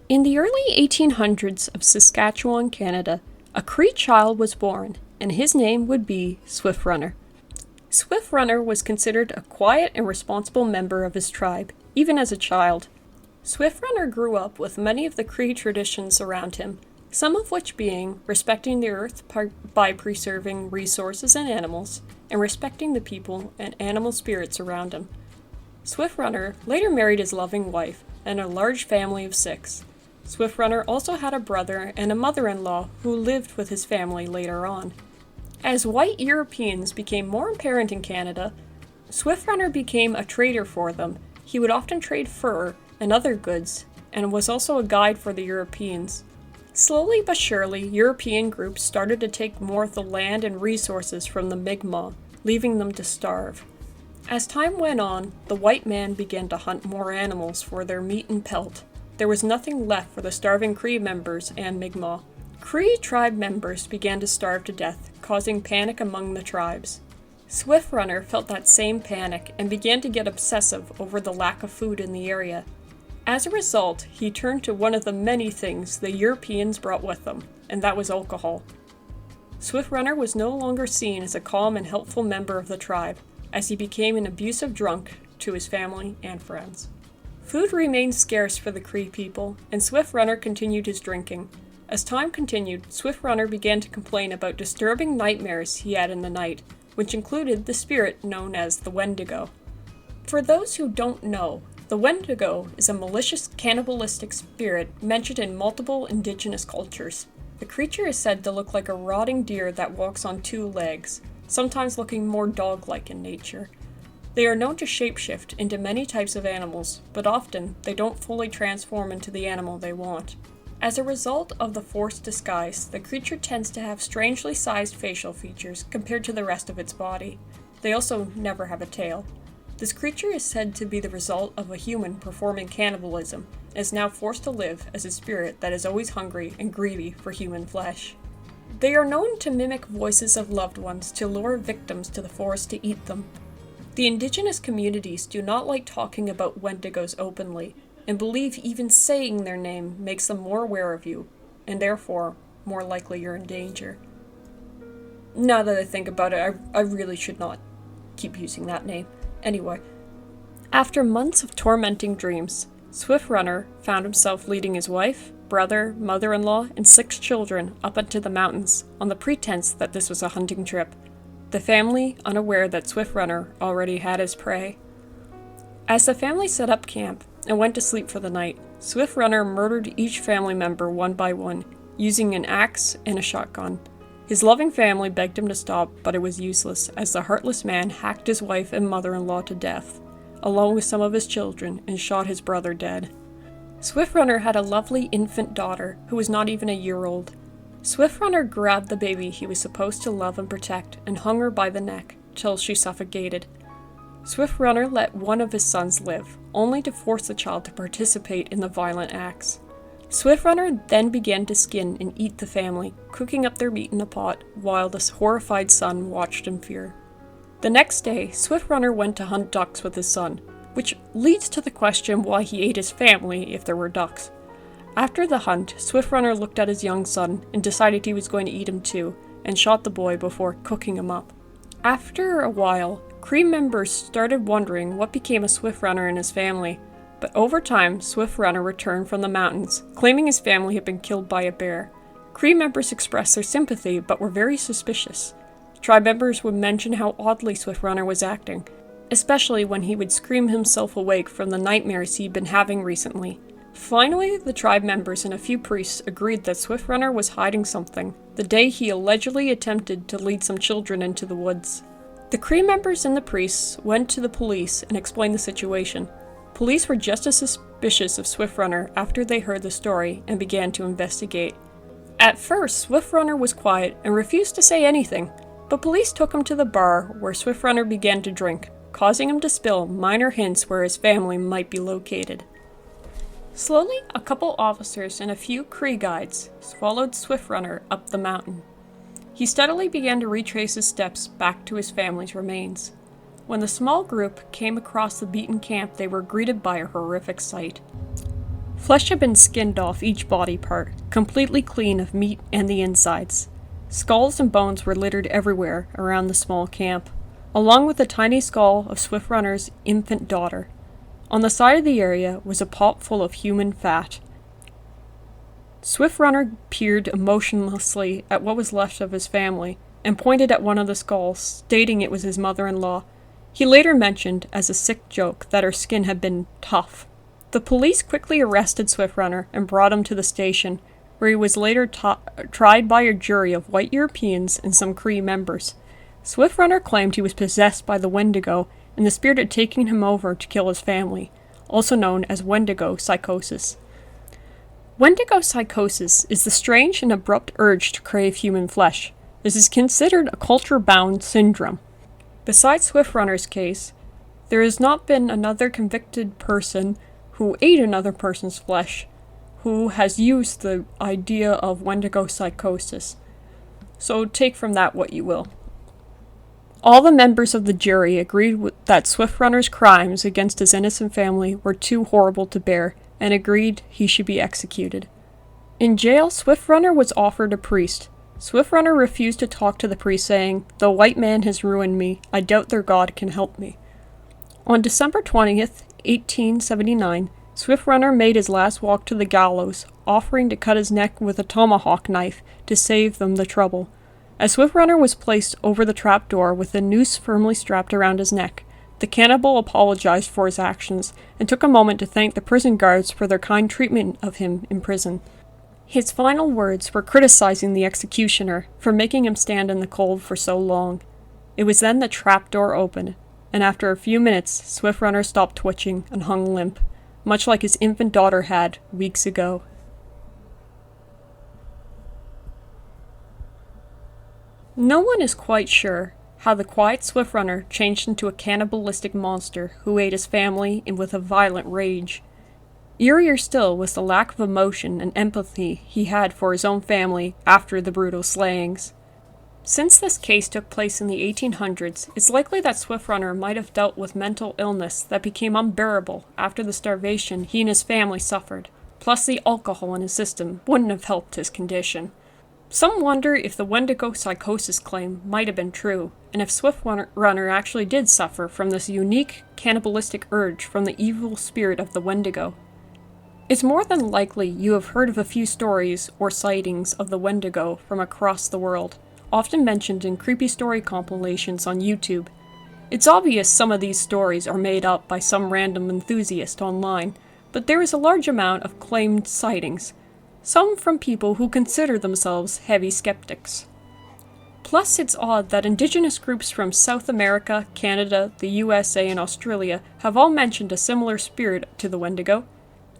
In the early 1800s of Saskatchewan, Canada, a Cree child was born, and his name would be Swift Runner. Swift Runner was considered a quiet and responsible member of his tribe, even as a child. Swift Runner grew up with many of the Cree traditions around him, some of which being respecting the earth by preserving resources and animals, and respecting the people and animal spirits around him. Swift Runner later married his loving wife and a large family of 6. Swift Runner also had a brother and a mother-in-law who lived with his family later on. As white Europeans became more apparent in Canada, Swift Runner became a trader for them. He would often trade fur and other goods, and was also a guide for the Europeans. Slowly but surely, European groups started to take more of the land and resources from the Mi'kmaq, leaving them to starve. As time went on, the white man began to hunt more animals for their meat and pelt. There was nothing left for the starving Cree members and Mi'kmaq. Cree tribe members began to starve to death, causing panic among the tribes. Swift Runner felt that same panic and began to get obsessive over the lack of food in the area. As a result, he turned to one of the many things the Europeans brought with them, and that was alcohol. Swift Runner was no longer seen as a calm and helpful member of the tribe, as he became an abusive drunk to his family and friends. Food remained scarce for the Cree people, and Swift Runner continued his drinking. As time continued, Swift Runner began to complain about disturbing nightmares he had in the night, which included the spirit known as the Wendigo. For those who don't know, the Wendigo is a malicious cannibalistic spirit mentioned in multiple indigenous cultures. The creature is said to look like a rotting deer that walks on 2 legs, sometimes looking more dog-like in nature. They are known to shapeshift into many types of animals, but often they don't fully transform into the animal they want. As a result of the forced disguise, the creature tends to have strangely sized facial features compared to the rest of its body. They also never have a tail. This creature is said to be the result of a human performing cannibalism, and is now forced to live as a spirit that is always hungry and greedy for human flesh. They are known to mimic voices of loved ones to lure victims to the forest to eat them. The indigenous communities do not like talking about Wendigos openly, and believe even saying their name makes them more aware of you, and therefore more likely you're in danger. Now that I think about it, I really should not keep using that name. Anyway, after months of tormenting dreams, Swift Runner found himself leading his wife, brother, mother-in-law, and 6 children up into the mountains on the pretense that this was a hunting trip. The family unaware that Swift Runner already had his prey. As the family set up camp and went to sleep for the night, Swift Runner murdered each family member one by one, using an axe and a shotgun. His loving family begged him to stop, but it was useless, as the heartless man hacked his wife and mother-in-law to death, along with some of his children, and shot his brother dead. Swift Runner had a lovely infant daughter who was not even a year old. Swift Runner grabbed the baby he was supposed to love and protect and hung her by the neck till she suffocated. Swift Runner let one of his sons live, only to force the child to participate in the violent acts. Swift Runner then began to skin and eat the family, cooking up their meat in a pot, while the horrified son watched in fear. The next day, Swift Runner went to hunt ducks with his son, which leads to the question why he ate his family if there were ducks. After the hunt, Swift Runner looked at his young son and decided he was going to eat him too, and shot the boy before cooking him up. After a while, Cree members started wondering what became of Swift Runner and his family, but over time, Swift Runner returned from the mountains, claiming his family had been killed by a bear. Cree members expressed their sympathy, but were very suspicious. Tribe members would mention how oddly Swift Runner was acting, especially when he would scream himself awake from the nightmares he'd been having recently. Finally, the tribe members and a few priests agreed that Swift Runner was hiding something, the day he allegedly attempted to lead some children into the woods. The Cree members and the priests went to the police and explained the situation. Police were just as suspicious of Swift Runner after they heard the story and began to investigate. At first, Swift Runner was quiet and refused to say anything, but police took him to the bar where Swift Runner began to drink, causing him to spill minor hints where his family might be located. Slowly, a couple officers and a few Cree guides followed Swift Runner up the mountain. He steadily began to retrace his steps back to his family's remains. When the small group came across the beaten camp, they were greeted by a horrific sight. Flesh had been skinned off each body part, completely clean of meat and the insides. Skulls and bones were littered everywhere around the small camp, along with the tiny skull of Swift Runner's infant daughter. On the side of the area was a pot full of human fat. Swift Runner peered emotionlessly at what was left of his family, and pointed at one of the skulls, stating it was his mother-in-law. He later mentioned, as a sick joke, that her skin had been tough. The police quickly arrested Swift Runner and brought him to the station, where he was later tried by a jury of white Europeans and some Cree members. Swift Runner claimed he was possessed by the Wendigo, and the spirit had taken him over to kill his family, also known as Wendigo psychosis. Wendigo psychosis is the strange and abrupt urge to crave human flesh. This is considered a culture-bound syndrome. Besides Swift Runner's case, there has not been another convicted person who ate another person's flesh who has used the idea of Wendigo psychosis. So take from that what you will. All the members of the jury agreed that Swift Runner's crimes against his innocent family were too horrible to bear, and agreed he should be executed. In jail, Swift Runner was offered a priest. Swift Runner refused to talk to the priest, saying, "The white man has ruined me. I doubt their God can help me." On December 20th, 1879, Swift Runner made his last walk to the gallows, offering to cut his neck with a tomahawk knife to save them the trouble. As Swift Runner was placed over the trapdoor with a noose firmly strapped around his neck, the cannibal apologized for his actions and took a moment to thank the prison guards for their kind treatment of him in prison. His final words were criticizing the executioner for making him stand in the cold for so long. It was then the trapdoor opened, and after a few minutes, Swift Runner stopped twitching and hung limp, much like his infant daughter had weeks ago. No one is quite sure how the quiet Swift Runner changed into a cannibalistic monster who ate his family and with a violent rage. Eerier still was the lack of emotion and empathy he had for his own family after the brutal slayings. Since this case took place in the 1800s, it's likely that Swift Runner might have dealt with mental illness that became unbearable after the starvation he and his family suffered, plus the alcohol in his system wouldn't have helped his condition. Some wonder if the Wendigo psychosis claim might have been true, and if Swift Runner actually did suffer from this unique cannibalistic urge from the evil spirit of the Wendigo. It's more than likely you have heard of a few stories or sightings of the Wendigo from across the world, often mentioned in creepy story compilations on YouTube. It's obvious some of these stories are made up by some random enthusiast online, but there is a large amount of claimed sightings, some from people who consider themselves heavy skeptics. Plus, it's odd that indigenous groups from South America, Canada, the USA, and Australia have all mentioned a similar spirit to the Wendigo.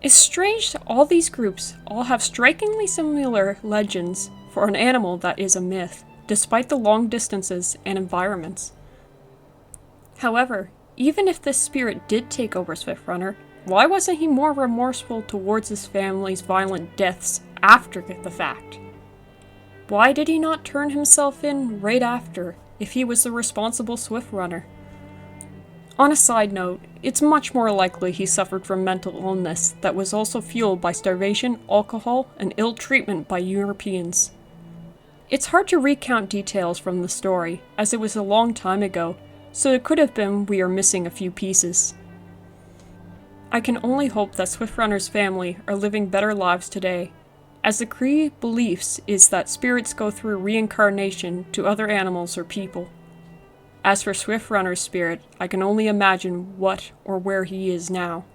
It's strange that all these groups all have strikingly similar legends for an animal that is a myth, despite the long distances and environments. However, even if this spirit did take over Swift Runner, why wasn't he more remorseful towards his family's violent deaths after the fact? Why did he not turn himself in right after, if he was the responsible Swift Runner? On a side note, it's much more likely he suffered from mental illness that was also fueled by starvation, alcohol, and ill treatment by Europeans. It's hard to recount details from the story, as it was a long time ago, so it could have been we are missing a few pieces. I can only hope that Swift Runner's family are living better lives today, as the Cree beliefs is that spirits go through reincarnation to other animals or people. As for Swift Runner's spirit, I can only imagine what or where he is now.